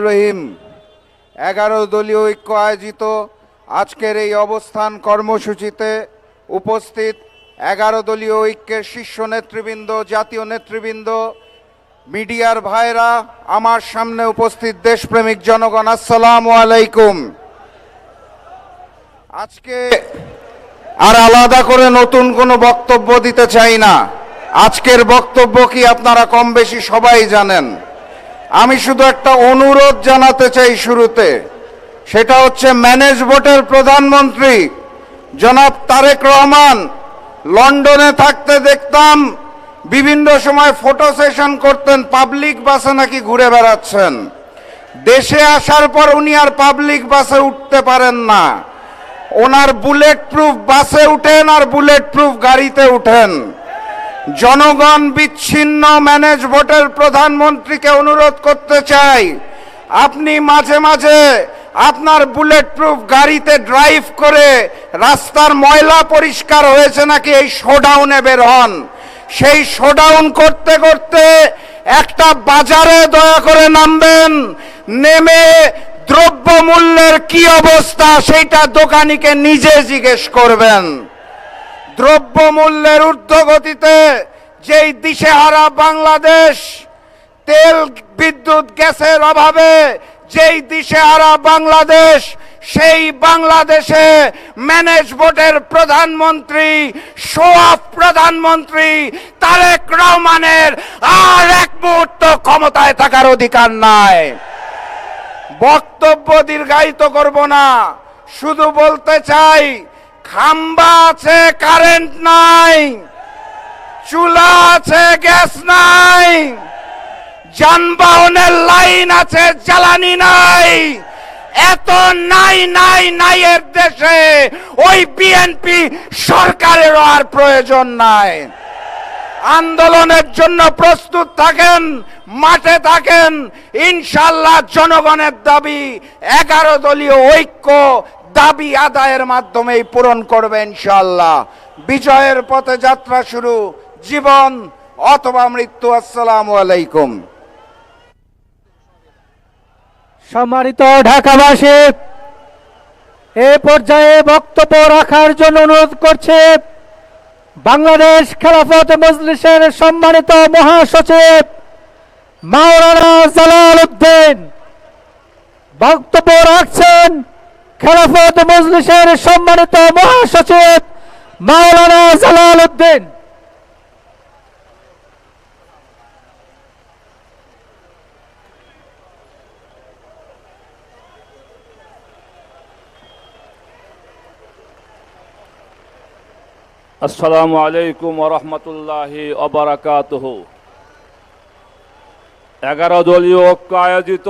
রহিম 11 দলীয় ঐক্য আয়োজিত আজকের এই অবস্থান কর্মসূচিতে উপস্থিত 11 দলীয় ঐক্যের শীর্ষ নেতৃবৃন্দ, জাতীয় নেতৃবৃন্দ, মিডিয়ার ভাইরা, আমার সামনে উপস্থিত দেশপ্রেমিক জনগণ, আসসালামু আলাইকুম। আজকে আর আলাদা করে নতুন কোনো বক্তব্য দিতে চাই না। আজকের বক্তব্য কি আপনারা কম বেশি সবাই জানেন। আমি শুধু একটা অনুরোধ জানাতে চাই শুরুতে, সেটা হচ্ছে ম্যানেজ বোর্ডের প্রধানমন্ত্রী জনাব তারেক রহমান লন্ডনে থাকতে দেখতাম বিভিন্ন সময় ফটো সেশন করতেন, পাবলিক বাসে নাকি ঘুরে বেড়াচ্ছেন। দেশে আসার পর উনি আর পাবলিক বাসে উঠতে পারেন না, ওনার বুলেট প্রুফ বাসে উঠেন আর বুলেট প্রুফ গাড়িতে উঠেন। জনগণ বিচ্ছিন্ন ম্যানেজ বোর্ডের প্রধানমন্ত্রীকে অনুরোধ করতে চাই, আপনি মাঝে মাঝে আপনার বুলেট প্রুফ গাড়িতে ড্রাইভ করে রাস্তার ময়লা পরিষ্কার হয়েছে নাকি এই শোডাউনে বের হন। সেই শোডাউন করতে করতে একটা বাজারে দয়া করে নামবেন, নেমে দ্রব্য মূল্যের কি অবস্থা সেইটা দোকানিকে নিজে জিজ্ঞেস করবেন। দ্রব্য মূল্যের ঊর্ধ্বগতিতে যেই দিশেহারা বাংলাদেশ, তেল বিদ্যুৎ গ্যাসের অভাবে যেই দিশেহারা বাংলাদেশ, সেই বাংলাদেশে ম্যানেজ বোর্ডের প্রধানমন্ত্রী, শোয়াফ প্রধানমন্ত্রী তারেক রহমানের আর এক মুহূর্ত ক্ষমতায় থাকার অধিকার নাই। বক্তব্য দীর্ঘায়িত করব না, শুধু বলতে চাই, খাম্বা আছে কারেন্ট নাই, চুলা আছে গ্যাস নাই, যানবাহনের লাইন আছে জ্বালানি নাই, এত নাই নাই নাই এর দেশে ওই বিএনপি সরকারেরও আর প্রয়োজন নাই। আন্দোলনের জন্য প্রস্তুত থাকেন, মাঠে থাকেন, ইনশাআল্লাহ জনগণের দাবি 11 দলীয় ঐক্য দাবি আদায়ের মাধ্যমেই পূরণ করবে ইনশাআল্লাহ। বিজয়ের পথে যাত্রা শুরু, জীবন অথবা মৃত্যু। আসসালামু আলাইকুম। সম্মানিত ঢাকাবাসী, এ পর্যায়ে বক্তব্য রাখার জন্য অনুরোধ করছে বাংলাদেশ খেলাফত মজলিসের সম্মানিত মহাসচিব মাওলানা জালাল উদ্দিন। বক্তব্য রাখছেন খেলাফত মজলিসের সম্মানিত মহাসচিব মাওলানা জালাল উদ্দিন। আসসালামু আলাইকুম ওয়া রাহমাতুল্লাহি ওয়া বারাকাতুহু। 11 দলীয় ঐক্য আয়োজিত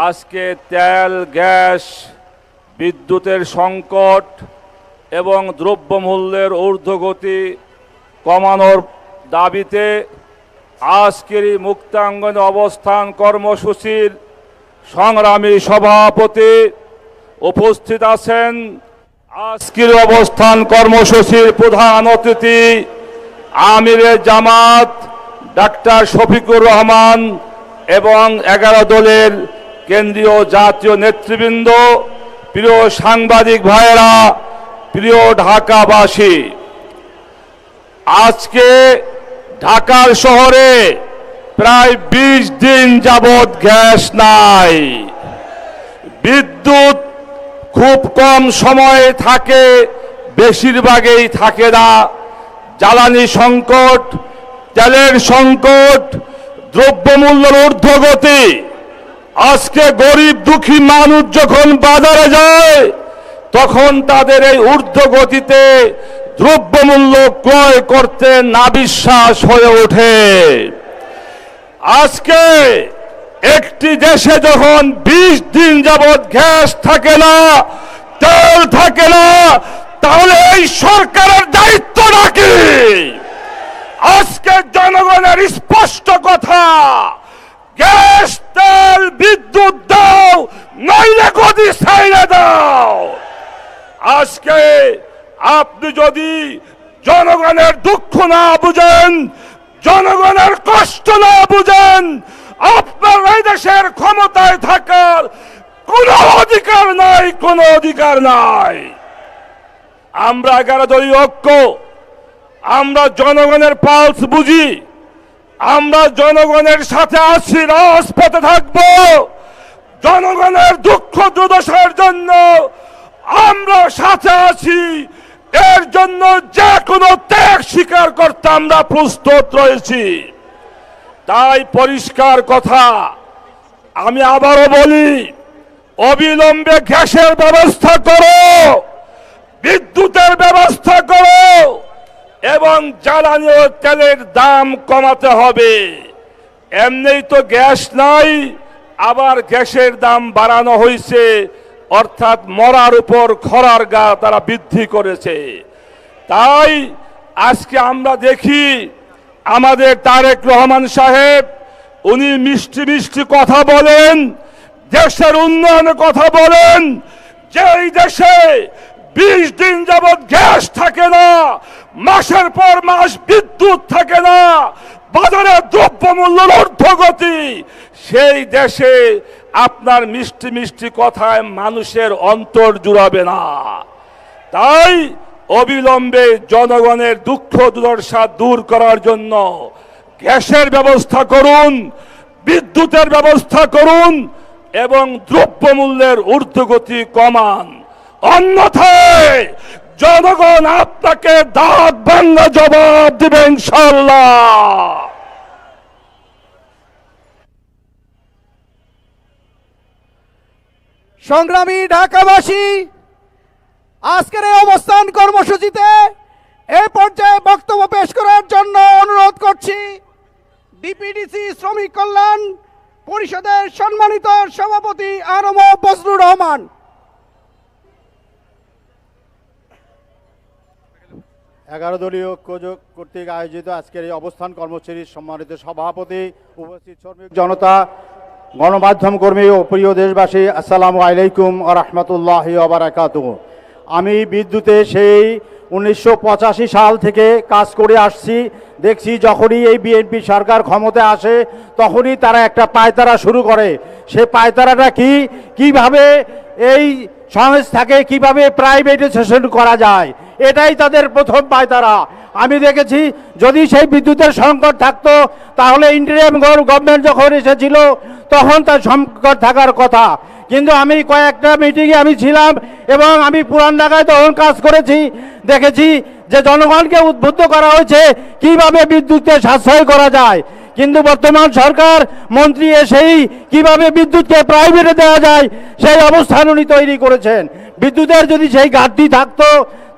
আজকে তেল, গ্যাস, বিদ্যুতের সংকট এবং দ্রব্যমূল্যের ঊর্ধ্বগতি কমানোর দাবিতে আজকের এই মুক্তাঙ্গনে অবস্থান কর্মসূচির সংগ্রামী সভাপতি উপস্থিত আছেন। আজকের অবস্থান কর্মসূচির প্রধান অতিথি আমিরে জামাত ডাক্তার শফিকুর রহমান এবং 11 দলের কেন্দ্রীয় জাতীয় নেতৃবৃন্দ, প্রিয় সাংবাদিক ভাইয়েরা, প্রিয় ঢাকাবাসী, আজকে ঢাকার শহরে প্রায় 20 দিন যাবৎ গ্যাস নাই, বিদ্যুৎ খুব কম সময়ে থাকে, বেশিরভাগই থাকে না, জ্বালানি সংকট, তেলের সংকট, দ্রব্যমূল্যের ঊর্ধ্বগতি। আজকে গরিব দুঃখী মানুষ যখন বাজারে যায় তখন তাদের এই ঊর্ধ্বগতিতে দ্রব্যমূল্য ক্রয় করতে নাবিশ্বাস হয়ে ওঠে। আজকে একটি দেশে যখন 20 দিন যাবৎ গ্যাস থাকে না, তেল থাকে না, তাহলে এই সরকারের দায়িত্বটা কি? আজকে জনগণের স্পষ্ট কথা, গ্যাস, তেল, বিদ্যুৎ দাও, নইলে গদি ছাইড়ে দাও। আজকে আপনি যদি জনগণের দুঃখ না বুঝেন, জনগণের কষ্ট না বুঝেন, আপনার এই দেশের ক্ষমতায় থাকার কোনো অধিকার নাই, কোনো অধিকার নাই। আমরা 11 দলীয় ঐক্য, আমরা জনগণের পালস বুঝি, আমরা জনগণের সাথে আছি, রাজপথে থাকবো। জনগণের দুঃখ দুর্দশার জন্য আমরা সাথে আছি, এর জন্য যে কোনো ত্যাগ স্বীকার করতে আমরা প্রস্তুত রয়েছি। তাই পরিষ্কার কথা, আমি আবারও বলি, অবিলম্বে গ্যাসের ব্যবস্থা করো, বিদ্যুতের ব্যবস্থা করো এবং জ্বালানি ও তেলের দাম কমাতে হবে। এমনিই তো গ্যাস নাই, আবার গ্যাসের দাম বাড়ানো হয়েছে, অর্থাৎ মরার উপর খরার গা তারা বৃদ্ধি করেছে। তাই আজকে আমরা দেখি আমাদের তারেক রহমান সাহেব, উনি মিষ্টি মিষ্টি কথা বলেন, দেশের উন্নয়নের কথা বলেন। যেই দেশে 20 দিন যাবৎ গ্যাস থাকে না, মাসের পর মাস বিদ্যুৎ থাকে না, বাজারে দ্রব্যমূল্যের ঊর্ধ্বগতি, সেই দেশে আপনার মিষ্টি মিষ্টি কথায় মানুষের অন্তর জুড়াবে না। তাই অবিলম্বে জনগণের দুঃখ দুর্দশা দূর করার জন্য গ্যাসের ব্যবস্থা করুন, বিদ্যুতের ব্যবস্থা করুন এবং দ্রব্যমূল্যের ঊর্ধ্বগতি কমান। অন্যথায় জনগণ আপনাকে দাঁত ভাঙা জবাব দিবে ইনশাআল্লাহ। সংগ্রামী ঢাকাবাসী, আজকের এই অবস্থান কর্মসূচিতে এই পর্যায়ে বক্তব্য পেশ করার জন্য অনুরোধ করছি ডিপিডিসি শ্রমিক কল্যাণ পরিষদের সম্মানিত সভাপতি আরম বজলুর রহমান। 11 দলীয় ঐক্যজোট কর্তৃক আয়োজিত আজকের এই অবস্থান কর্মসূচির সম্মানিত সভাপতি, উপস্থিত শ্রমিক জনতা, গণমাধ্যম কর্মী ও প্রিয় দেশবাসী, আসসালামু আলাইকুম ওয়া রাহমাতুল্লাহি ওয়া বারাকাতুহু। আমি বিদ্যুতে সেই 1985 সাল থেকে কাজ করে আসছি। দেখছি যখনই এই বিএনপি সরকার ক্ষমতায় আসে তখনই তারা একটা পায়তারা শুরু করে। সে পায়তারাটা কিভাবে এই সংস্থাকে কিভাবে প্রাইভেটাইজেশন করা যায়, এটাই তাদের প্রথম পায়তারা। আমি দেখেছি যদি সেই বিদ্যুতের সংকট থাকতো তাহলে ইন্টারিম গভর্নমেন্ট যখন এসেছিল তখন তার সংকট থাকার কথা, কিন্তু আমি কয়েকটা মিটিংয়ে আমি ছিলাম এবং আমি পুরান ঢাকায় তখন কাজ করেছি। দেখেছি যে জনগণকে উদ্বুদ্ধ করা হয়েছে কিভাবে বিদ্যুৎকে সাশ্রয় করা যায়, কিন্তু বর্তমান সরকার মন্ত্রী এসেই কিভাবে বিদ্যুৎকে প্রাইভেটে দেওয়া যায় সেই অবস্থান উনি তৈরি করেছেন। বিদ্যুতের যদি সেই ঘাটতি থাকতো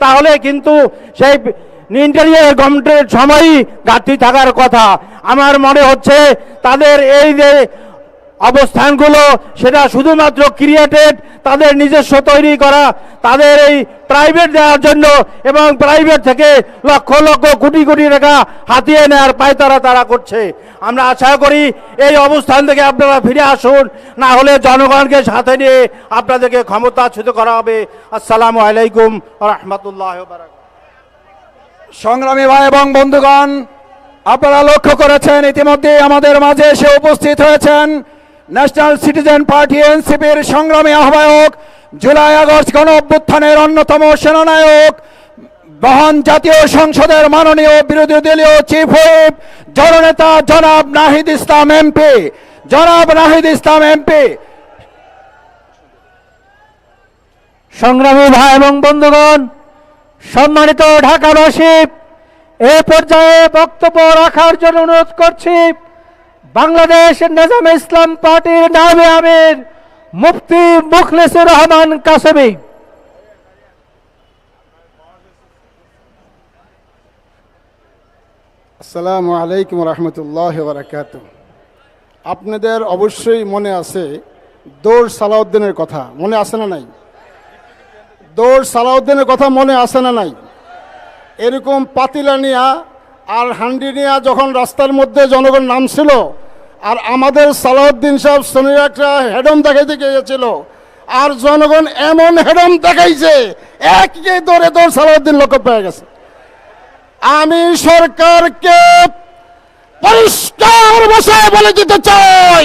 তাহলে কিন্তু সেই ইন্টারিয়ার গভর্নমেন্টের সময়ই ঘাটতি থাকার কথা। আমার মনে হচ্ছে তাদের এই যে অবস্থানগুলো সেটা শুধুমাত্র ক্রিয়েটেড, তাদের নিজস্ব তৈরি করা, তাদের এই প্রাইভেট দেওয়ার জন্য এবং প্রাইভেট থেকে লক্ষ লক্ষ কোটি কোটি টাকা হাতিয়ে নেওয়ার পায়তারা তারা করছে। আমরা আশা করি এই অবস্থান থেকে আপনারা ফিরে আসুন, না হলে জনগণকে সাথে নিয়ে আপনাদেরকে ক্ষমতাচ্যুত করা হবে। আসসালামু আলাইকুম ওয়া রাহমাতুল্লাহি ওয়া বারাকাতুহু। সংগ্রামী ভাই এবং বন্ধুগণ, আপনারা লক্ষ্য করেছেন ইতিমধ্যে আমাদের মাঝে এসে উপস্থিত হয়েছেন ন্যাশনাল সিটিজেন পার্টি এনসিপির সংগ্রামী আহ্বায়ক, জুলাই আগস্ট গণ অভ্যুত্থানের অন্যতম সেনানায়ক, মহান জাতীয় সংসদের মাননীয় বিরোধী দলীয় চিফ হুইপ জননেতা জনাব নাহিদ ইসলাম এমপি, জনাব নাহিদ ইসলাম এমপি। সংগ্রামী ভাই এবং বন্ধুগণ, সম্মানিত ঢাকাবাসী, এ পর্যায়ে বক্তব্য রাখার জন্য অনুরোধ করছি বাংলাদেশ নিজাম ইসলাম পার্টির নায়েবে আমির মুফতি মুখলেসুর রহমান কাসেমি। আসসালামু আলাইকুম রহমতুল্লাহ বারাকাত। আপনাদের অবশ্যই মনে আছে দৌড় সালাউদ্দিনের কথা, মনে আছে না নাই? দৌড় সালাউদ্দিনের কথা মনে আছে না নাই? এরকম পাতিলা নিয়া আর হান্ডি নিয়া যখন রাস্তার মধ্যে জনগণ নামছিল আর আমাদের সালাউদ্দিন সাহেব শনির একটা হেডম দেখাইতে গিয়েছিল আর জনগণ এমন হেডম দেখাইছে একই দৌড়ে দৌড় সালাউদ্দিন লক্ষ্য পেয়ে গেছে। আমি সরকারকে পরিষ্কার ভাষায় বলে দিতে চাই,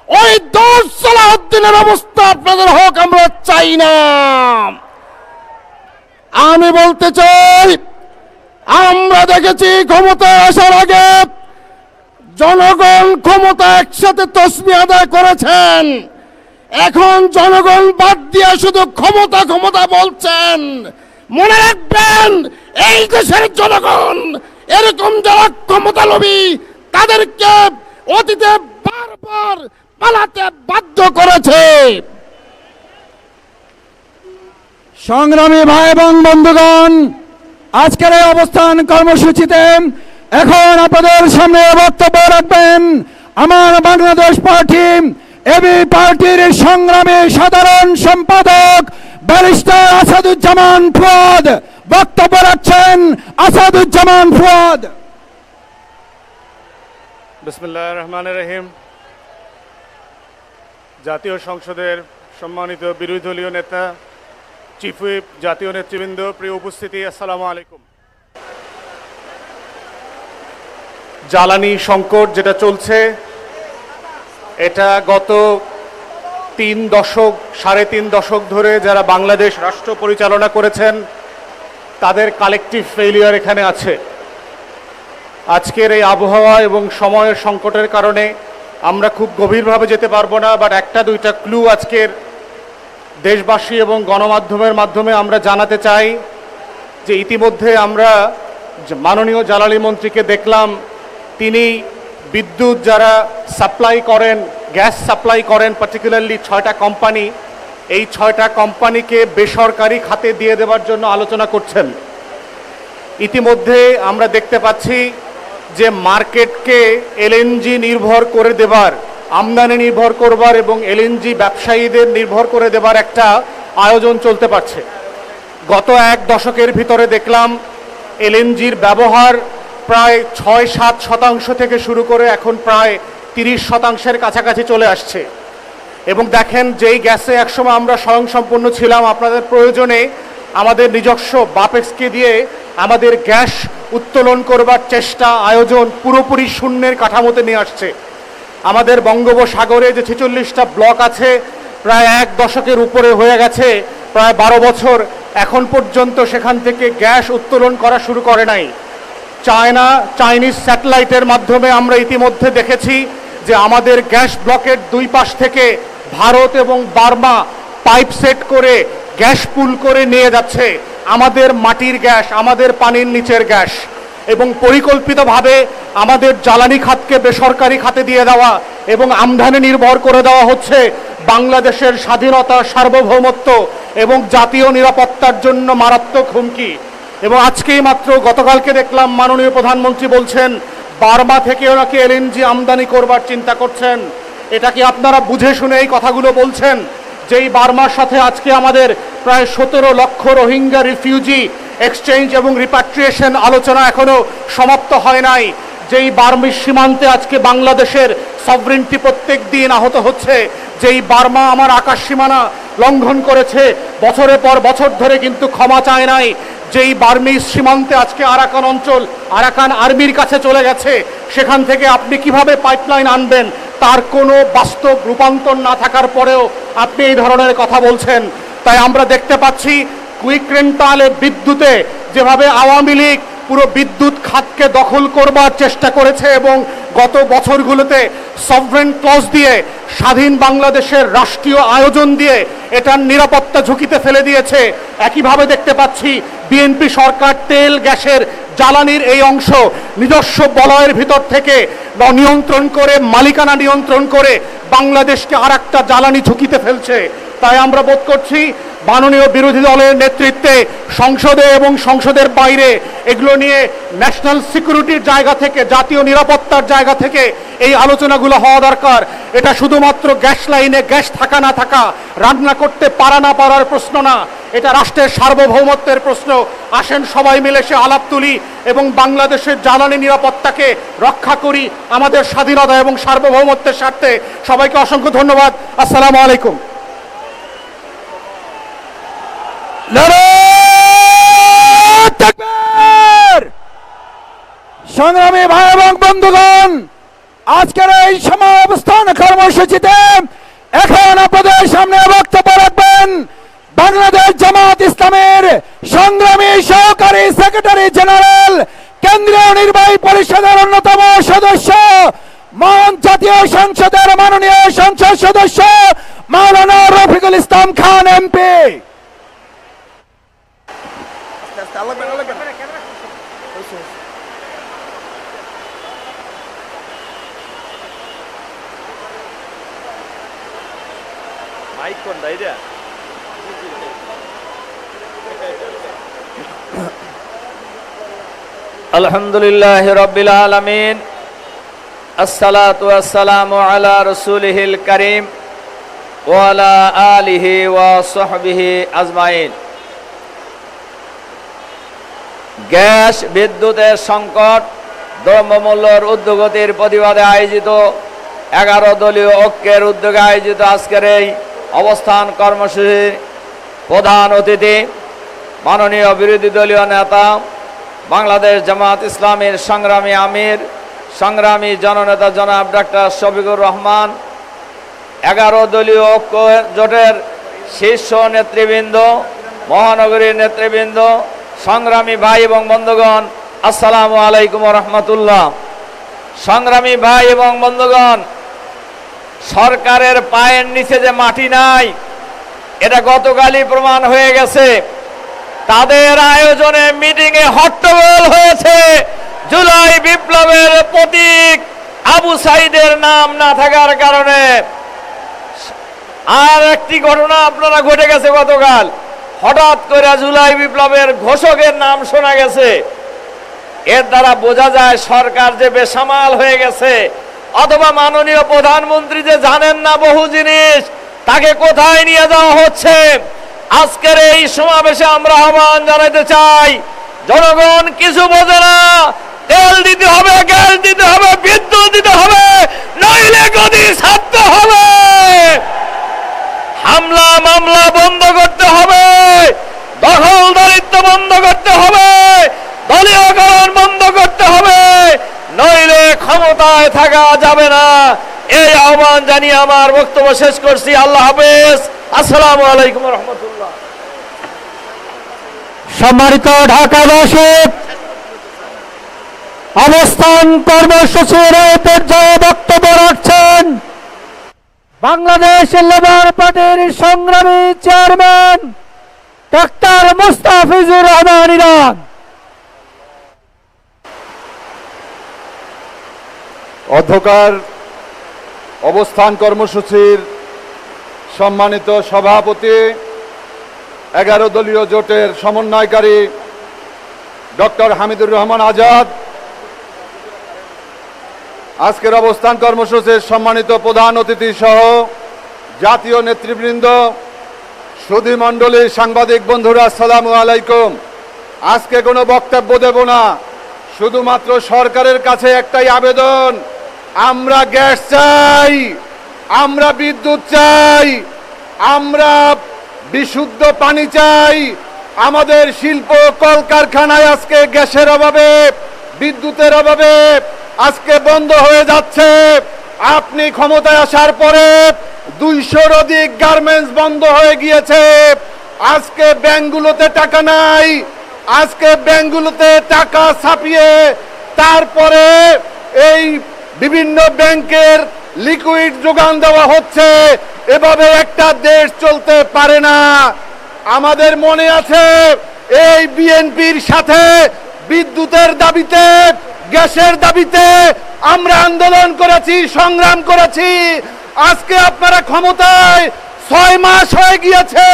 ওই দোষ সালাউদ্দিনের অবস্থা আপনাদের হোক, আমরা চাই না। আমি বলতে চাই, আমরা দেখেছি ক্ষমতায় আসার আগে জনগণ ক্ষমতা একসাথে তসবিহ আদায় করেছেন, এখন জনগণ বাদ দিয়ে শুধু ক্ষমতা ক্ষমতা বলছেন। মনে রাখবেন, এই দেশের জনগণ এরকম যারা ক্ষমতা লোভী তাদেরকে অতীতে বারবার পালাতে বাধ্য করেছে। সংগ্রামী ভাই এবং বন্ধুগণ, আজকের এই অবস্থান কর্মসূচিতে এখন আপনাদের সামনে বক্তব্য রাখবেন আমার বাংলাদেশ পার্টি এবি পার্টির সংগ্রামী সাধারণ সম্পাদক ব্যারিস্টার আসাদুজ্জামান ফুয়াদ। বক্তব্য রাখছেন আসাদুজ্জামান ফুয়াদ। বিসমিল্লাহির রহমানির রহিম। জাতীয় সংসদের সম্মানিত বিরোধী দলীয় নেতা, চিফ হুইপ, জাতীয় নেতৃবৃন্দ, প্রিয় উপস্থিতি, আসসালামু আলাইকুম। জ্বালানি সংকট যেটা চলছে, এটা গত 3 দশক, 3.5 দশক ধরে যারা বাংলাদেশ রাষ্ট্র পরিচালনা করেছেন তাদের কালেকটিভ ফেইলিয়ার এখানে আছে। আজকের এই আবহাওয়া এবং সময়ের সংকটের কারণে আমরা খুব গভীরভাবে যেতে পারবো না, বাট একটা দুইটা ক্লু আজকের দেশবাসী এবং গণমাধ্যমের মাধ্যমে আমরা জানাতে চাই যে ইতিমধ্যে আমরা মাননীয় জ্বালানি মন্ত্রীকে দেখলাম, তিনি বিদ্যুৎ যারা সাপ্লাই করেন, গ্যাস সাপ্লাই করেন, পার্টিকুলারলি 6টা কোম্পানি, এই 6টা কোম্পানিকে বেসরকারি খাতে দিয়ে দেওয়ার জন্য আলোচনা করছেন। ইতিমধ্যে আমরা দেখতে পাচ্ছি যে মার্কেটকে এলএনজি নির্ভর করে দেবার, আমদানি নির্ভর করবার এবং এলএনজি ব্যবসায়ীদের নির্ভর করে দেবার একটা আয়োজন চলতে পারছে। গত 1 দশকের ভিতরে দেখলাম এলএনজির ব্যবহার প্রায় 6-7% থেকে শুরু করে এখন প্রায় 30%-এর কাছাকাছি চলে আসছে। এবং দেখেন, যেই গ্যাসে একসময় আমরা স্বয়ংসম্পূর্ণ ছিলাম, আপনাদের প্রয়োজনে আমাদের নিজস্ব বাপেক্সকে দিয়ে আমাদের গ্যাস উত্তোলন করবার চেষ্টা, আয়োজন পুরোপুরি শূন্যের কাঠামোতে নিয়ে আসছে। আমাদের বঙ্গোপসাগরে যে 46টা ব্লক আছে, প্রায় 1 দশকের উপরে হয়ে গেছে, প্রায় 12 বছর, এখন পর্যন্ত সেখান থেকে গ্যাস উত্তোলন করা শুরু করে নাই। চাইনিজ স্যাটেলাইটের মাধ্যমে আমরা ইতিমধ্যে দেখেছি যে আমাদের গ্যাস ব্লকের 2 পাশ থেকে ভারত এবং বার্মা পাইপ সেট করে গ্যাস পুল করে নিয়ে যাচ্ছে আমাদের মাটির গ্যাস, আমাদের পানির নিচের গ্যাস। এবং পরিকল্পিতভাবে আমাদের জ্বালানি খাতকে বেসরকারি খাতে দিয়ে দেওয়া এবং আমদানি নির্ভর করে দেওয়া হচ্ছে বাংলাদেশের স্বাধীনতা, সার্বভৌমত্ব এবং জাতীয় নিরাপত্তার জন্য মারাত্মক হুমকি। এবং আজকেই মাত্র গতকালকে দেখলাম মাননীয় প্রধানমন্ত্রী বলছেন বার্মা থেকেও নাকি এলএনজি আমদানি করবার চিন্তা করছেন। এটা কি আপনারা বুঝে শুনে এই কথাগুলো বলছেন? যেই বার্মার সাথে আজকে আমাদের প্রায় 17 লক্ষ রোহিঙ্গা রিফিউজি এক্সচেঞ্জ এবং রিপাট্রিয়েশন আলোচনা এখনো সমাপ্ত হয় নাই, যেই বার্মির সীমান্তে আজকে বাংলাদেশের সভরেন্টি প্রত্যেক দিন আহত হচ্ছে, যেই বার্মা আমার আকাশ সীমানা লঙ্ঘন করেছে, বছরের পর বছর ধরে কিন্তু ক্ষমা চায় নাই, যেই বার্মিজ সীমান্তে আজকে আরাকান অঞ্চল আরাকান আর্মির কাছে চলে গেছে, সেখান থেকে আপনি কিভাবে পাইপলাইন আনবেন তার কোনো বাস্তব রূপান্তর না থাকার পরেও আপনি এই ধরনের কথা বলছেন। তাই আমরা দেখতে পাচ্ছি কুইক রেন্টালে বিদ্যুতে যেভাবে আওয়ামী লীগ পুরো বিদ্যুৎ খাতকে দখল করবার চেষ্টা করেছে এবং গত বছরগুলোতে সভরেন ক্লজ দিয়ে, স্বাধীন বাংলাদেশের রাষ্ট্রীয় আয়োজন দিয়ে এটার নিরাপত্তা ঝুঁকিতে ফেলে দিয়েছে, একইভাবে দেখতে পাচ্ছি বিএনপি সরকার তেল, গ্যাসের, জ্বালানির এই অংশ নিজস্ব বলয়ের ভিতর থেকে নিয়ন্ত্রণ করে, মালিকানা নিয়ন্ত্রণ করে বাংলাদেশকে আর একটা জ্বালানি ঝুঁকিতে ফেলছে। তাই আমরা বোধ করছি মাননীয় বিরোধী দলের নেতৃত্বে সংসদে এবং সংসদের বাইরে এগুলো নিয়ে ন্যাশনাল সিকিউরিটির জায়গা থেকে, জাতীয় নিরাপত্তার জায়গা থেকে এই আলোচনাগুলো হওয়া দরকার। এটা শুধুমাত্র গ্যাস লাইনে গ্যাস থাকা না থাকা, রান্না করতে পারা না পারার প্রশ্ন না, এটা রাষ্ট্রের সার্বভৌমত্বের প্রশ্ন। আসেন সবাই মিলে সে আলাপ তুলি এবং বাংলাদেশের জ্বালানি নিরাপত্তাকে রক্ষা করি আমাদের স্বাধীনতা এবং সার্বভৌমত্বের স্বার্থে। সবাইকে অসংখ্য ধন্যবাদ। আসসালামু আলাইকুম। সংগ্রামী ভাই এবং বন্ধুগণ, আজকের এই সমাবেশন কর্মসূচিতে এখন আপনাদের সামনে বক্তব্য রাখবেন বাংলাদেশ জামাত ইসলামের সংগ্রামী সহকারী সেক্রেটারি জেনারেল, কেন্দ্রীয় নির্বাহী পরিষদের অন্যতম সদস্য, মহান জাতীয় সংসদের মাননীয় সংসদ সদস্য মাওলানা রফিকুল ইসলাম খান এমপি। মাইক কোনটা এটা? আলহামদুলিল্লাহ রাব্বিল আলামিন, আসসালাতু ওয়াসসালামু আলা রাসূলিহিল কারীম ওয়া আলা আলিহি ওয়া সাহবিহি আজমাইন। গ্যাস বিদ্যুতের সংকট, দ্রব্যমূল্যের ঊর্ধ্বগতির প্রতিবাদে আয়োজিত 11 দলীয় ঐক্যের উদ্যোগে আয়োজিত আজকের এই অবস্থান কর্মসূচির প্রধান অতিথি মাননীয় বিরোধী দলীয় নেতা, বাংলাদেশ জামাত ইসলামের সংগ্রামী আমির, সংগ্রামী জননেতা জনাব ডাক্তার শফিকুর রহমান, 11 দলীয় ঐক্য জোটের শীর্ষ নেতৃবৃন্দ, মহানগরীর নেতৃবৃন্দ, সংগ্রামী ভাই এবং বন্ধুগণ, আসসালামু আলাইকুম ওয়া রাহমাতুল্লাহ। সংগ্রামী ভাই এবং বন্ধুগণ, সরকারের পায়ের নিচে যে মাটি নাই এটা গতকালই প্রমাণ হয়ে গেছে। তাদের আয়োজনে মিটিংয়ে হট্টগোল হয়েছে জুলাই বিপ্লবের প্রতীক আবু সাইদের নাম না থাকার কারণে। আর একটি ঘটনা আপনারা ঘটে গেছে গতকাল, হঠাৎ করে জুলাই বিপ্লবের ঘোষকের নাম শোনা গেছে। এর দ্বারা বোঝা যায় সরকার যে বেসামাল হয়ে গেছে, অথবা মাননীয় প্রধানমন্ত্রী যে জানেন না বহু জিনিস, তাকে কোথায় নিয়ে যাওয়া হচ্ছে। আজকের এই সমাবেশে আমরা আহ্বান জানাতে চাই, জনগণ কিছু বোঝে না, তেল দিতে হবে, গ্যাস দিতে হবে, বিদ্যুৎ দিতে হবে, নইলে গদি ছাড়তে হবে। হামলা মামলা বন্ধ করতে হবে, দখলদারিত্ব বন্ধ করতে হবে, দলীয়করণ বন্ধ করতে হবে, নইলে ক্ষমতায় থাকা যাবে না। এই আহ্বান জানিয়ে আমার বক্তব্য শেষ করছি। আল্লাহ হাফেজ। আসসালামু আলাইকুম ওয়া রাহমাতুল্লাহ। সম্মানিত ঢাকাবাসী, অবস্থান কর্মসূচির পর্যায়ে বক্তব্য রাখছেন বাংলাদেশ লেবার পার্টির সংগ্রামী চেয়ারম্যান ডাক্তার মুস্তাফিজুর রহমান ইরান। অধ্যকার অবস্থান কর্মসূচির সম্মানিত সভাপতি, 11 দলীয় জোটের সমন্বয়কারী ডক্টর হামিদুর রহমান আজাদ, আজকের অবস্থান কর্মসূচির সম্মানিত প্রধান অতিথি সহ জাতীয় নেতৃবৃন্দ, সুধী মণ্ডলী, সাংবাদিক বন্ধুরা, আসসালামু আলাইকুম। আজকে কোনো বক্তব্য দেব না, শুধুমাত্র সরকারের কাছে একটাই আবেদন, আমরা গ্যাস চাই, আমরা বিদ্যুৎ চাই, আমরা বিশুদ্ধ পানি চাই। আমাদের শিল্প কলকারখানায় আজকে গ্যাসের অভাবে, বিদ্যুতের অভাবে আজকে বন্ধ হয়ে যাচ্ছে। আপনি ক্ষমতায় আসার পরে 200-র অধিক গার্মেন্টস বন্ধ হয়ে গিয়েছে। আজকে ব্যাংকগুলোতে টাকা নাই, আজকে ব্যাংকগুলোতে টাকা ছাপিয়ে তারপরে এই বিভিন্ন ব্যাংকের লিকুইড যোগান দেওয়া হচ্ছে। এভাবে একটা দেশ চলতে পারে না। আমাদের মনে আছে এই বিএনপির সাথে বিদ্যুতের দাবিতে, গ্যাসের দাবিতে আমরা আন্দোলন করেছি, সংগ্রাম করেছি। আজকে আপনারা ক্ষমতায় 6 মাস হয়ে গিয়েছে,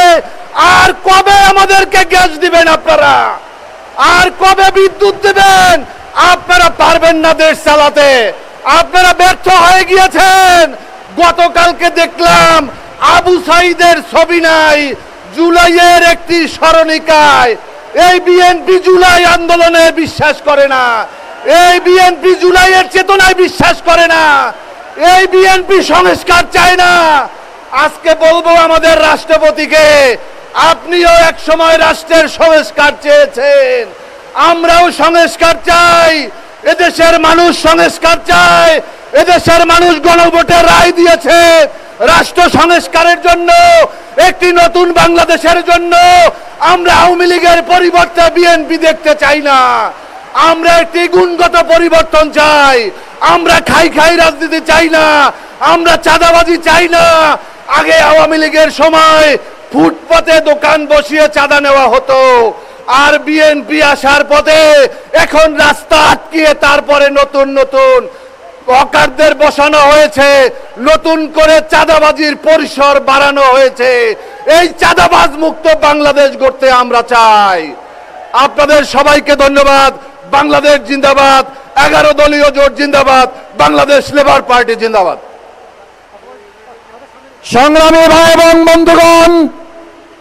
আর কবে আমাদেরকে গ্যাস দিবেন আপনারা? আর কবে বিদ্যুৎ দিবেন? আপনারা পারবেন না দেশ চালাতে, আপনারা ব্যর্থ হয়ে গিয়েছেন। গতকালকে দেখলাম আবু সাইদের ছবি নাই জুলাইয়ের একটি স্মরণিকায়। এই বিএনপি জুলাই আন্দোলনে বিশ্বাস করে না, এই বিএনপি জুলাইয়ের চেতনায় বিশ্বাস করে না, এই বিএনপি সংস্কার চায় না। আজকে বলবো আমাদের রাষ্ট্রপতিকে, আপনিও এক সময় রাষ্ট্রের সংস্কার চেয়েছেন, আমরাও সংস্কার চাই। এদেশের মানুষ সংস্কার চায়, এদেশের মানুষ গণভোটের রায় দিয়েছে রাষ্ট্র সংস্কারের জন্য, একটি নতুন বাংলাদেশের জন্য। আমরা আওয়ামী লীগের পরিবর্তে বিএনপি দেখতে চাই না, আমরা একটি গুণগত পরিবর্তন চাই। আমরা খাই খাই রাজনীতি চাই না, আমরা চাঁদাবাজি চাই না। আগে আওয়ামী লীগের সময় ফুটপাতে দোকান বসিয়ে চাঁদা নেওয়া হতো, আর বিএনপি আসার পথে এখন রাস্তা আটকিয়ে তারপরে নতুন নতুন হকারদের বসানো হয়েছে, নতুন করে চাঁদাবাজির পরিসর বাড়ানো হয়েছে। এই চাঁদাবাজ মুক্ত বাংলাদেশ গড়তে আমরা চাই। আপনাদের সবাইকে ধন্যবাদ। বাংলাদেশ জিন্দাবাদ, 11 দলীয় জোট জিন্দাবাদ, বাংলাদেশ লেবার পার্টি জিন্দাবাদ। সংগ্রামী ভাই এবং বন্ধুগণ,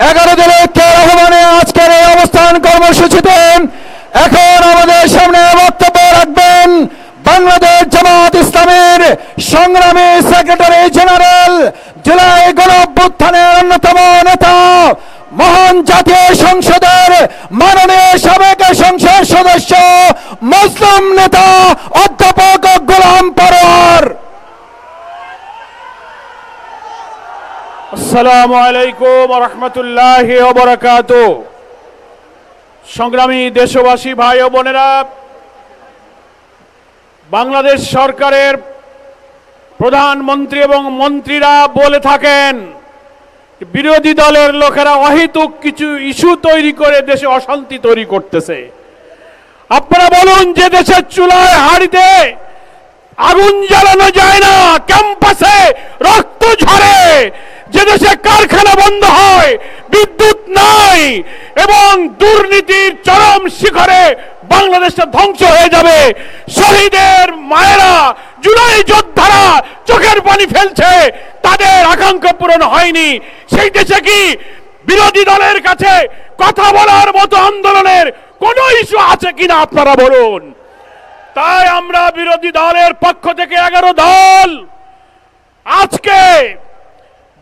11 দলীয় ঐক্যের আহ্বানে আজকের এই অবস্থান কর্মসূচিতে এখন আমাদের সামনে বক্তব্য রাখবেন বাংলাদেশ জামাত ইসলামের সংগ্রামী সেক্রেটারি জেনারেল, জুলাই গণঅভ্যুত্থানের অন্যতম নেতা, মহান জাতীয় সংসদের মাননীয় সাবেক সংসদ সদস্য, মুসলিম নেতা অধ্যাপক গোলাম পরোয়ার। আসসালামু আলাইকুম ওয়া রাহমাতুল্লাহি ওয়া বারাকাতুহু। সংগ্রামী দেশবাসী ভাই ও বোনেরা, বাংলাদেশ সরকারের প্রধানমন্ত্রী এবং মন্ত্রীরা বলে থাকেন বিরোধী দলের লোকেরা অহেতুক কিছু ইস্যু তৈরি করে দেশে অশান্তি তৈরি করতেছে। আপনারা বলুন, যে দেশের চুলায় হাড়িতে আগুন জ্বালানো যায় না, ক্যাম্পাসে রক্ত ঝরে, যে দেশে কারখানা বন্ধ হয়, বিদ্যুৎ নাই এবং দুর্নীতির চরম শিখরে বাংলাদেশটা ধ্বংস হয়ে যাবে, শহীদের মায়েরা, জুলাই যোদ্ধারা চোখের পানি ফেলছে, তাদের আকাঙ্ক্ষা পূরণ হয়নি, সেই দেশে কি বিরোধী দলের কাছে কথা বলার মতো আন্দোলনের কোন ইস্যু আছে কিনা আপনারা বলুন। তাই আমরা বিরোধী দলের পক্ষ থেকে 11 দল আজকে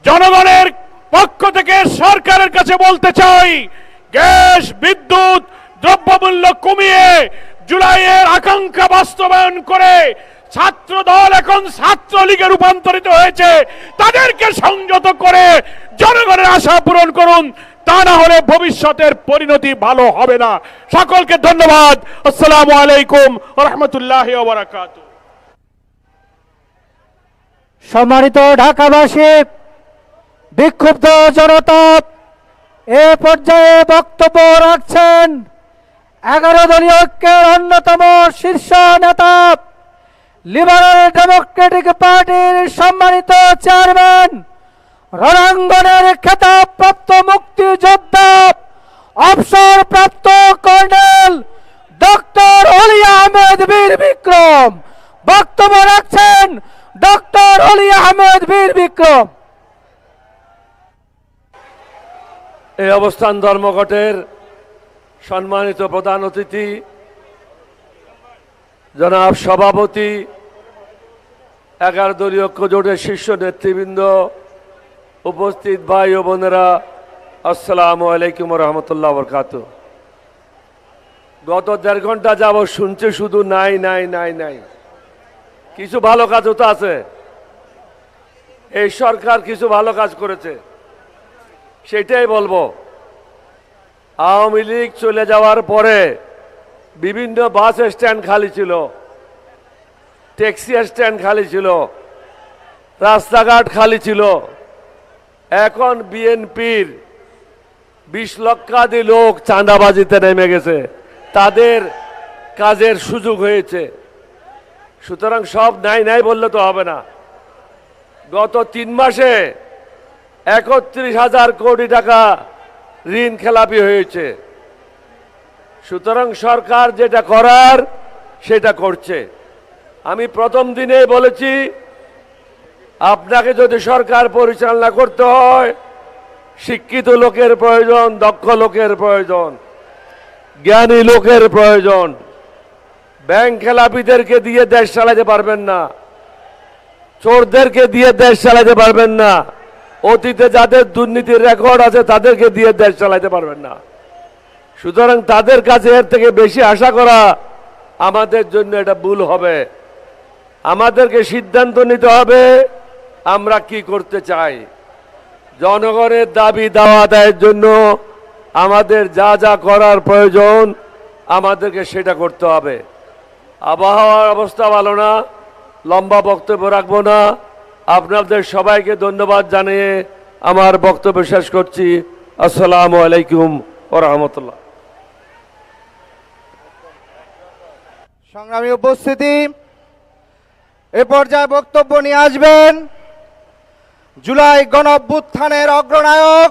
জনগণের পক্ষ থেকে সরকারের কাছে বলতে চাই, গ্যাস, বিদ্যুৎ, দ্রব্যমূল্য কমিয়ে জুলাইয়ের আকাঙ্ক্ষা বাস্তবায়ন করে ছাত্র দল এখন ছাত্রলীগে রূপান্তরিত হয়েছে, তাদেরকে সংযত করে জনগণের আশা পূরণ করুন, তা না হলে ভবিষ্যতের পরিণতি ভালো হবে না। সকলকে ধন্যবাদ। আসসালামু আলাইকুম ওয়া রাহমাতুল্লাহি ওয়া বারাকাতুহু। সম্মানিত ঢাকাবাসী, বিক্ষুব্ধ জনতা এ পর্যায়ে বক্তব্য রাখছেন 11 দলীয় ঐক্যের অন্যতম শীর্ষ নেতা, লিবারেল ডেমোক্রেটিক পার্টির সম্মানিত চেয়ারম্যান, রণাঙ্গনের খেতাবপ্রাপ্ত মুক্তিযোদ্ধা, অবসরপ্রাপ্ত কর্নেল ডক্টর অলি আহমেদ বীর বিক্রম। বক্তব্য রাখছেন ডক্টর অলি আহমেদ বীর বিক্রম। এই অবস্থান ধর্মঘটের সম্মানিত প্রধান অতিথি, জনাব সভাপতি, 11 দলীয় ঐক্য জোটের শীর্ষ নেতৃবৃন্দ, উপস্থিত ভাই ও বোনেরা, আসসালামু আলাইকুম রহমতুল্লাহ বরকাত। গত 1.5 ঘন্টা যাবৎ শুনছে শুধু নাই নাই নাই নাই। কিছু ভালো কাজও তো আছে, এই সরকার কিছু ভালো কাজ করেছে, সেটাই বলবো। আওয়ামী লীগ চলে যাওয়ার পরে বিভিন্ন বাস স্ট্যান্ড খালি ছিল, ট্যাক্সি স্ট্যান্ড খালি ছিল, রাস্তাঘাট খালি ছিল। এখন বিএনপির 20 লক্ষাধিক লোক চাঁদাবাজিতে নেমে গেছে, তাদের কাজের সুযোগ হয়েছে। সুতরাং সব নাই নাই বললে তো হবে না। গত 3 মাসে 31,000 কোটি টাকা ঋণ খেলাপি হয়েছে। সুতরাং সরকার যেটা করার সেটা করছে। আমি প্রথম দিনেই বলেছি, আপনাকে যদি সরকার পরিচালনা করতে হয়, শিক্ষিত লোকের প্রয়োজন, দক্ষ লোকের প্রয়োজন, জ্ঞানী লোকের প্রয়োজন। ব্যাংক খেলাপিদেরকে দিয়ে দেশ চালাতে পারবেন না, চোরদেরকে দিয়ে দেশ চালাতে পারবেন না, অতীতে যাদের দুর্নীতির রেকর্ড আছে তাদেরকে দিয়ে দেশ চালাতে পারবেন না। সুতরাং তাদের কাছে এর থেকে বেশি আশা করা আমাদের জন্য এটা ভুল হবে। আমাদেরকে সিদ্ধান্ত নিতে হবে আমরা কি করতে চাই। জনগণের দাবি দাওয়া আদায়ের জন্য আমাদের যা যা করার প্রয়োজন আমাদেরকে সেটা করতে হবে। আবহাওয়ার অবস্থা ভালো না, লম্বা বক্তব্য রাখবো না। আপনাদের সবাইকে ধন্যবাদ জানিয়ে আমার বক্তব্য শেষ করছি। আসসালামু আলাইকুম ওয়া রাহমাতুল্লাহ। সংগ্রামী উপস্থিতি, এ পর্যায়ে বক্তব্য নিয়ে আসবেন জুলাই গণঅভ্যুত্থানের অগ্রনায়ক,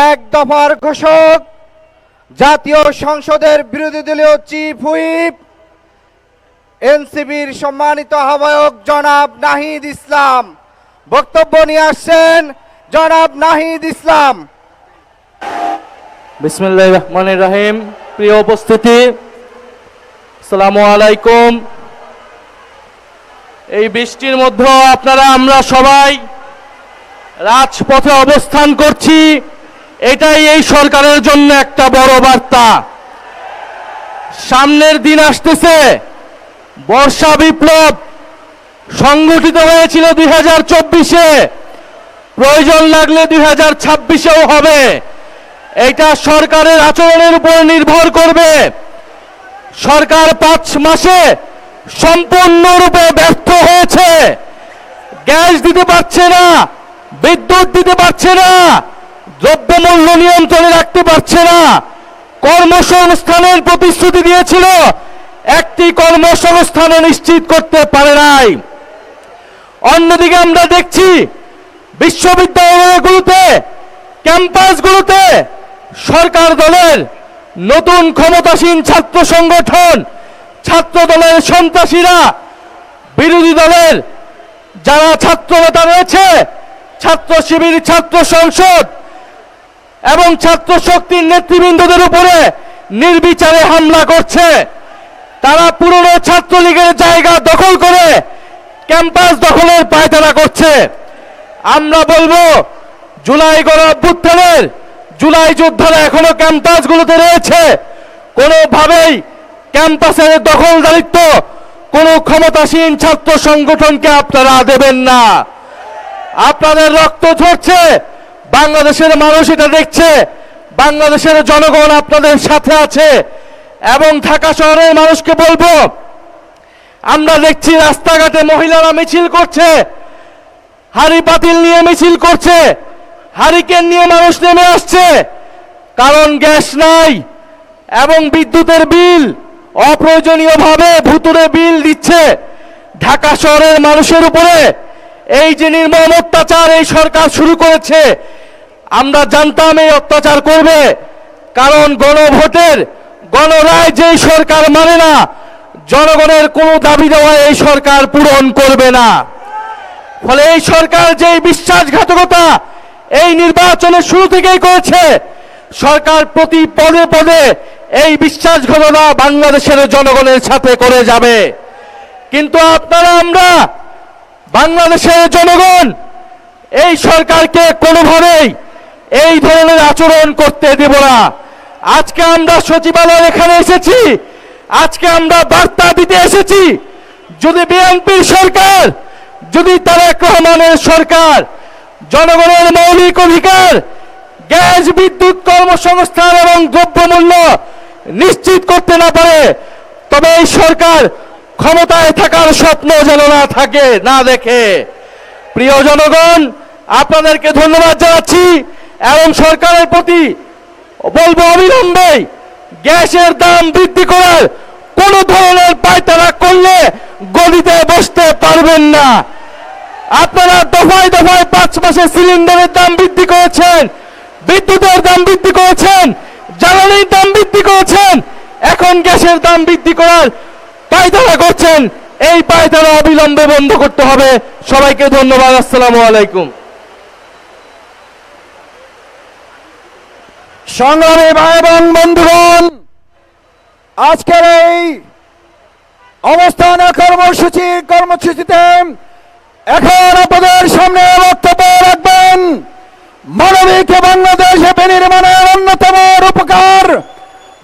এক দফার ঘোষক, জাতীয় সংসদের বিরোধী দলীয় চিফ হুইপ, এনসিপির সম্মানিত আহ্বায়ক জনাব নাহিদ ইসলাম। বক্তব্য নিয়ে আসছেন জনাব নাহিদ ইসলাম। বিসমিল্লাহির রহমানির রহিম। প্রিয় উপস্থিতি, আসসালামু আলাইকুম। এই বৃষ্টির মধ্যে আমরা সবাই রাজপথে অবস্থান করছি, এটাই এই সরকারের জন্য একটা বড় বার্তা। সামনের দিন আসতেছে, বর্ষা বিপ্লব সংগঠিত হয়েছিল 2024-এ, প্রয়োজন লাগলে 2026-এও হবে। এটা সরকারের আচরণের উপর নির্ভর করবে। সরকার 5 মাসে সম্পূর্ণরূপে ব্যর্থ হয়েছে। গ্যাস দিতে পারছে না, বিদ্যুৎ দিতে পারছে না, দ্রব্যমূল্য নিয়ন্ত্রণে রাখতে পারছে না। কর্মসংস্থানের প্রতিশ্রুতি দিয়েছিল, একটি কর্মসংস্থানও নিশ্চিত করতে পারে নাই। অন্যদিকে আমরা দেখছি বিশ্ববিদ্যালয়গুলোতে, ক্যাম্পাসগুলোতে সরকার দলের নতুন ক্ষমতাসীন ছাত্র সংগঠন, ছাত্র দলের সন্ত্রাসীরা, বিরোধী দলের যারা ছাত্র নেতা রয়েছে, ছাত্র শিবির, ছাত্র সংসদ এবং ছাত্র শক্তির নেতৃবৃন্দদের উপরে নির্বিচারে হামলা করছে। তারা পুরনো ছাত্রলীগের জায়গা দখল করে ক্যাম্পাস দখলের পায়তারা করছে। আমরা বলবো, জুলাই গণঅভ্যুত্থানের জুলাই যোদ্ধারা এখনো ক্যাম্পাসগুলোতে রয়েছে। কোনোভাবেই ক্যাম্পাসের দখলদারিত্ব কোনো ক্ষমতাসীন ছাত্র সংগঠনকে আপনারা দেবেন না। আপনাদের রক্ত ঝরছে, বাংলাদেশের মানুষ এটা দেখছে, বাংলাদেশের জনগণ আপনাদের সাথে আছে। এবং ঢাকা শহরের মানুষকে বলবো, আমরা দেখছি রাস্তাঘাটে মহিলারা মিছিল করছে, হাড়ি পাতিল নিয়ে মিছিল করছে, হারিকেন নিয়ে মানুষ নেমে আসছে, কারণ গ্যাস নাই এবং বিদ্যুতের বিল অপ্রয়োজনীয়ভাবে ভুতুরে বিল দিচ্ছে। ঢাকা শহরের মানুষের উপরে এই যে নির্মম অত্যাচার এই সরকার শুরু করেছে, আমরা জানতাম এই অত্যাচার করবে, কারণ গণভোটের গণরায় যেই সরকার মানে না, জনগণের কোনো দাবি দেওয়া এই সরকার পূরণ করবে না। ফলে এই সরকার যেই বিশ্বাসঘাতকতা এই নির্বাচনের শুরু থেকেই করেছে, সরকার প্রতি পদে পদে এই বিশ্বাসঘাতকতা বাংলাদেশের জনগণের সাথে করে যাবে। কিন্তু আপনারা, আমরা বাংলাদেশের জনগণ এই সরকারকে কোনোভাবেই এই ধরনের আচরণ করতে দেব না। আজকে আমরা সচিবালয় এখানে এসেছি, আজকে আমরা বার্তা দিতে এসেছি, যদি বিএনপির সরকার, যদি তারেক রহমানের সরকার জনগণের মৌলিক অধিকার, গ্যাস, বিদ্যুৎ, কর্মসংস্থান এবং দ্রব্যমূল্য নিশ্চিত করতে না পারে, তবে এই সরকার ক্ষমতায় থাকার স্বপ্ন যেন না থাকে, না দেখে। প্রিয় জনগণ, আপনাদেরকে ধন্যবাদ জানাচ্ছি এবং সরকারের প্রতি বলবো, অবিলম্বে গ্যাসের দাম বৃদ্ধি করার কোন ধরনের পায়তারা করলে গদিতে বসতে পারবেন না। আপনারা দফায় দফায় 5 মাসে সিলিন্ডারের দাম বৃদ্ধি করেছেন, বিদ্যুতের দাম বৃদ্ধি করেছেন, জ্বালানির দাম বৃদ্ধি করেছেন, এখন গ্যাসের দাম বৃদ্ধি করার পায়তারা করছেন। এই পায়তারা অবিলম্বে বন্ধ করতে হবে। সবাইকে ধন্যবাদ। আসসালামু আলাইকুম। সংগ্রামী ভাই এবং বন্ধুগণ, আজকের এই অবস্থান কর্মসূচিতে এখন আপনাদের সামনে বক্তব্য রাখবেন মানবিক বাংলাদেশ বিনির্মাণের অন্যতম রূপকার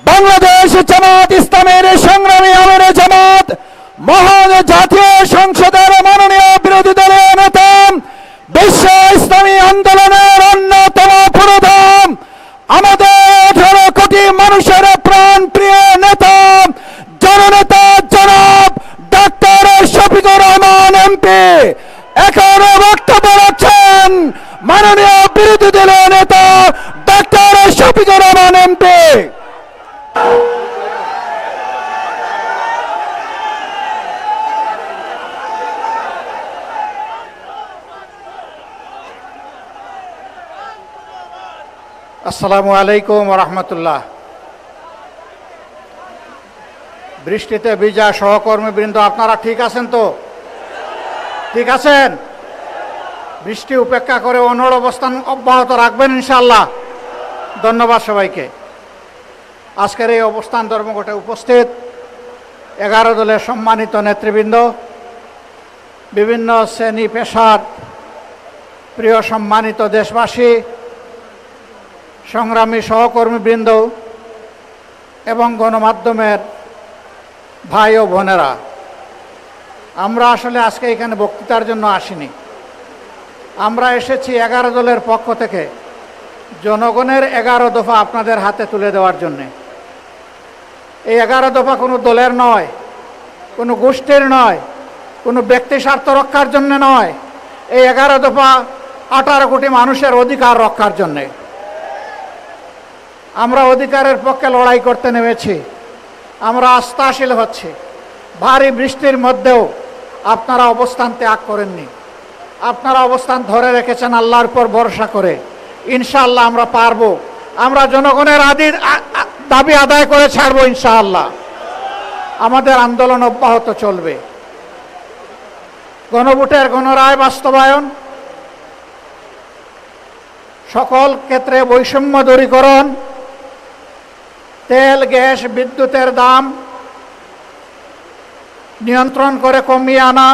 বাংলাদেশ জামাত ইসলামী আন্দোলনের অন্যতম পুরোধাম আমাদের 18 কোটি মানুষের প্রাণ প্রিয় নেতা জননেতা জনাব ডাক্তার শফিকুর রহমান এমপি এখন বক্তব্য রাখছেন মাননীয় বিরোধী দলীয় নেতা ডাক্তার শফিকুর রহমান এমপি। আসসালামু আলাইকুম রহমতুল্লাহ। বৃষ্টিতে ভিজা সহকর্মীবৃন্দ, আপনারা ঠিক আছেন তো? ঠিক আছেন? বৃষ্টি উপেক্ষা করে অনড় অবস্থান অব্যাহত রাখবেন ইনশাআল্লাহ। ধন্যবাদ সবাইকে। আজকের এই অবস্থান ধর্মঘটে উপস্থিত 11 দলের সম্মানিত নেতৃবৃন্দ, বিভিন্ন শ্রেণী পেশার প্রিয় সম্মানিত দেশবাসী, সংগ্রামী সহকর্মীবৃন্দ এবং গণমাধ্যমের ভাই ও বোনেরা, আমরা আসলে আজকে এখানে বক্তৃতার জন্য আসিনি। আমরা এসেছি 11 দলের পক্ষ থেকে জনগণের 11 দফা আপনাদের হাতে তুলে দেওয়ার জন্যে। এই 11 দফা কোনো দলের নয়, কোনো গোষ্ঠীর নয়, কোনো ব্যক্তি স্বার্থ রক্ষার জন্য নয়। এই 11 দফা 18 কোটি মানুষের অধিকার রক্ষার জন্যে। আমরা অধিকারের পক্ষে লড়াই করতে নেমেছি। আমরা আস্থাশীল হচ্ছি। ভারী বৃষ্টির মধ্যেও আপনারা অবস্থান ত্যাগ করেননি, আপনারা অবস্থান ধরে রেখেছেন আল্লাহর উপর ভরসা করে। ইনশাআল্লাহ আমরা পারবো। আমরা জনগণের দাবি আদায় করে ছাড়বো ইনশাআল্লাহ। আমাদের আন্দোলন অব্যাহত চলবে। গণভোটের গণরায় বাস্তবায়ন, সকল ক্ষেত্রে বৈষম্য দূরীকরণ, তেল গ্যাস বিদ্যুতের দাম নিয়ন্ত্রণ করে কমিয়ে আনা,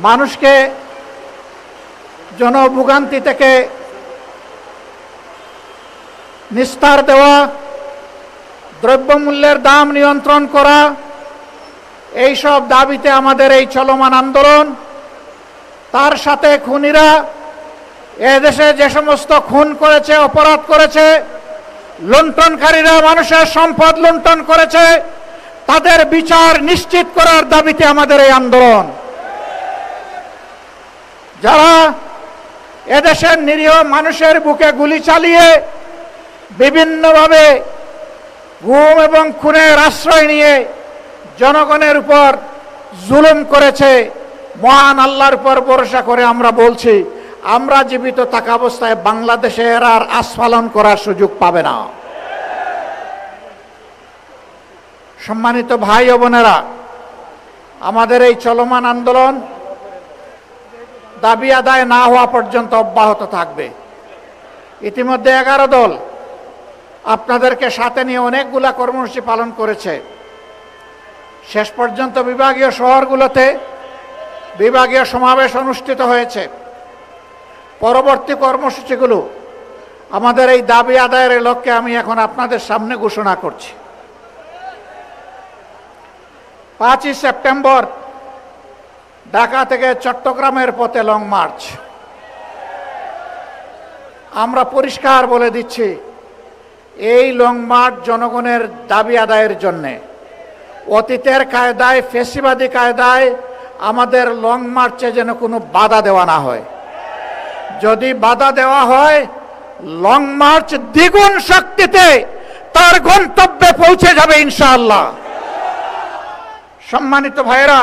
মানুষকে জনভোগান্তি থেকে নিস্তার দেওয়া, দ্রব্যমূল্যের দাম নিয়ন্ত্রণ করা, এই সব দাবিতে আমাদের এই চলমান আন্দোলন। তার সাথে খুনিরা এদেশে যে সমস্ত খুন করেছে, অপরাধ করেছে, লুণ্ঠনকারীরা মানুষের সম্পদ লুণ্ঠন করেছে, তাদের বিচার নিশ্চিত করার দাবিতে আমাদের এই আন্দোলন। যারা এদেশের নিরীহ মানুষের বুকে গুলি চালিয়ে বিভিন্নভাবে গুম এবং খুনের আশ্রয় নিয়ে জনগণের উপর জুলুম করেছে, মহান আল্লাহর উপর ভরসা করে আমরা বলছি, আমরা জীবিত থাকা অবস্থায় বাংলাদেশে এরা আর আস্ফালন করার সুযোগ পাবে না। সম্মানিত ভাই ও বোনেরা, আমাদের এই চলমান আন্দোলন দাবি আদায় না হওয়া পর্যন্ত অব্যাহত থাকবে। ইতিমধ্যে 11 দল আপনাদেরকে সাথে নিয়ে অনেকগুলা কর্মসূচি পালন করেছে। শেষ পর্যন্ত বিভাগীয় শহরগুলোতে বিভাগীয় সমাবেশ অনুষ্ঠিত হয়েছে। পরবর্তী কর্মসূচিগুলো আমাদের এই দাবি আদায়ের লক্ষ্যে আমি এখন আপনাদের সামনে ঘোষণা করছি। 5ই সেপ্টেম্বর ঢাকা থেকে চট্টগ্রামের পথে লং মার্চ। আমরা পরিষ্কার বলে দিচ্ছি, এই লং মার্চ জনগণের দাবি আদায়ের জন্যে। অতীতের কায়দায়, ফেসিবাদী কায়দায় আমাদের লং মার্চে যেন কোনো বাধা দেওয়া না হয়। যদি বাধা দেওয়া হয়, লং মার্চ দ্বিগুণ শক্তিতে তার গন্তব্যে পৌঁছে যাবে ইনশাআল্লাহ। সম্মানিত ভাইরা,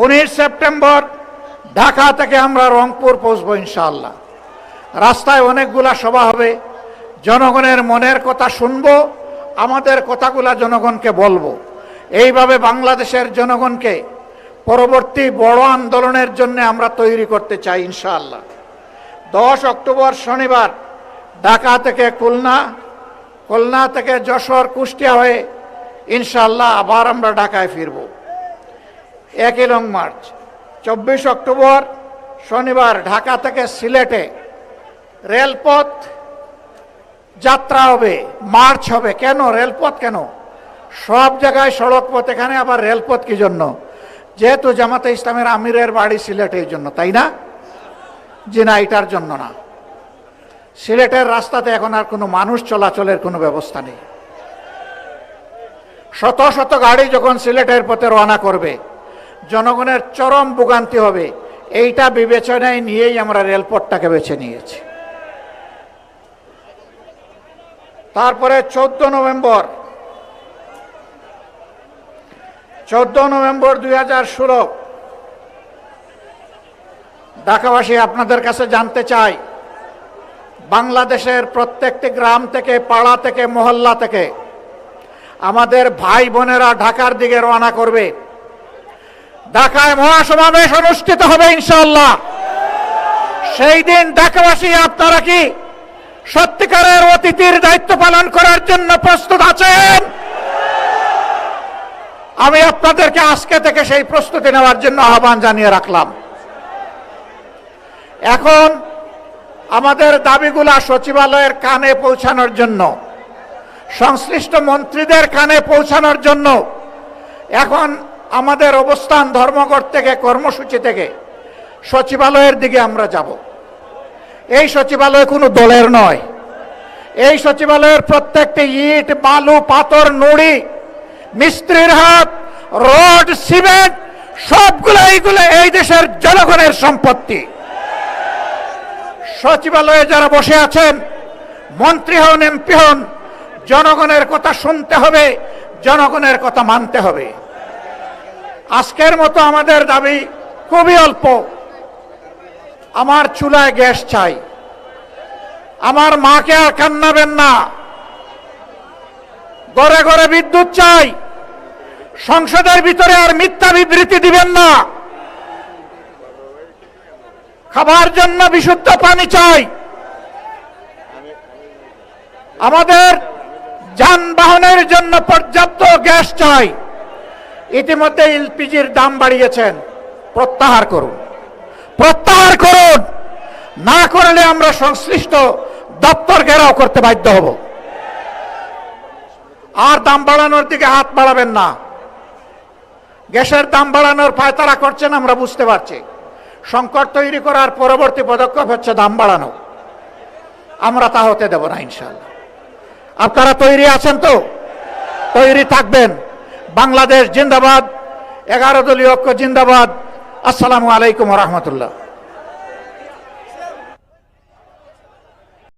19 সেপ্টেম্বর ঢাকা থেকে আমরা রংপুর পৌঁছবো ইনশাআল্লাহ। রাস্তায় অনেকগুলা সভা হবে, জনগণের মনের কথা শুনবো, আমাদের কথাগুলা জনগণকে বলবো। এইভাবে বাংলাদেশের জনগণকে পরবর্তী বড় আন্দোলনের জন্য আমরা তৈরি করতে চাই ইনশাআল্লাহ। 10 অক্টোবর শনিবার ঢাকা থেকে খুলনা, খুলনা থেকে যশোর, কুষ্টিয়া হয়ে ইনশাআল্লাহ আবার আমরা ঢাকায় ফিরব। একই লং মার্চ। 24 অক্টোবর শনিবার ঢাকা থেকে সিলেটে রেলপথ যাত্রা হবে, মার্চ হবে। কেন রেলপথ? কেন? সব জায়গায় সড়ক পথ, এখানে আবার রেলপথ কি জন্য? যেহেতু জামাতে ইসলামের আমিরের বাড়ি সিলেটে, এই জন্য, তাই না? যে না এটার জন্য না। সিলেটের রাস্তাতে এখন আর কোনো মানুষ চলাচলের কোনো ব্যবস্থা নেই। শত শত গাড়ি যখন সিলেটের পথে রওনা করবে, জনগণের চরম ভোগান্তি হবে। এইটা বিবেচনায় নিয়েই আমরা রেলপথটাকে বেছে নিয়েছি। তারপরে 14 নভেম্বর 2016 ঢাকাবাসী আপনাদের কাছে জানতে চাই, বাংলাদেশের প্রত্যেকটি গ্রাম থেকে, পাড়া থেকে, মহল্লা থেকে আমাদের ভাই বোনেরা ঢাকার দিকে রওনা করবে। ঢাকায় মহাসমাবেশ অনুষ্ঠিত হবে ইনশাআল্লাহ। সেই দিন ঢাকাবাসী আপনারা কি সত্যিকারের অতিথির দায়িত্ব পালন করার জন্য প্রস্তুত আছেন? আমি আপনাদেরকে আজকে থেকে সেই প্রস্তুতি নেওয়ার জন্য আহ্বান জানিয়ে রাখলাম। এখন আমাদের দাবিগুলা সচিবালয়ের কানে পৌঁছানোর জন্য, সংশ্লিষ্ট মন্ত্রীদের কানে পৌঁছানোর জন্য এখন আমাদের অবস্থান ধর্মঘট থেকে, কর্মসূচি থেকে সচিবালয়ের দিকে আমরা যাব। এই সচিবালয় কোনো দলের নয়। এই সচিবালয়ের প্রত্যেকটি ইট, বালু, পাথর, নুড়ি, মিস্ত্রির হাত, রড, সিমেন্ট সবগুলো এইগুলো এই দেশের জনগণের সম্পত্তি। সচিবালয়ে যারা বসে আছেন, মন্ত্রী হন, এমপি হন, জনগণের কথা শুনতে হবে, জনগণের কথা মানতে হবে। আজকের মতো আমাদের দাবি খুবই অল্প। আমার চুলায় গ্যাস চাই, আমার মাকে আর কান্নাবেন না, ঘরে ঘরে বিদ্যুৎ চাই, সংসদের ভিতরে আর মিথ্যা বিবৃতি দিবেন না, খাবার জন্য বিশুদ্ধ পানি চাই, আমাদের যানবাহনের জন্য পর্যাপ্ত গ্যাস চাই। ইতিমধ্যে এলপিজির দাম বাড়িয়েছেন, প্রত্যাহার করুন, প্রত্যাহার করুন। না করলে আমরা সংশ্লিষ্ট দপ্তর ঘেরাও করতে বাধ্য হব। আর দাম বাড়ানোর দিকে হাত বাড়াবেন না। গ্যাসের দাম বাড়ানোর পায়তারা করছেন আমরা বুঝতে পারছি। সংকট তৈরি করার পরবর্তী পদক্ষেপ হচ্ছে দাম বাড়ানো। আমরা তা হতে দেব না ইনশাআল্লাহ। আপনারা তৈরি আছেন তো? তৈরি থাকবেন। বাংলাদেশ জিন্দাবাদ, 11 দলীয় ঐক্য জিন্দাবাদ। আসসালামু আলাইকুম ওয়া রাহমাতুল্লাহ।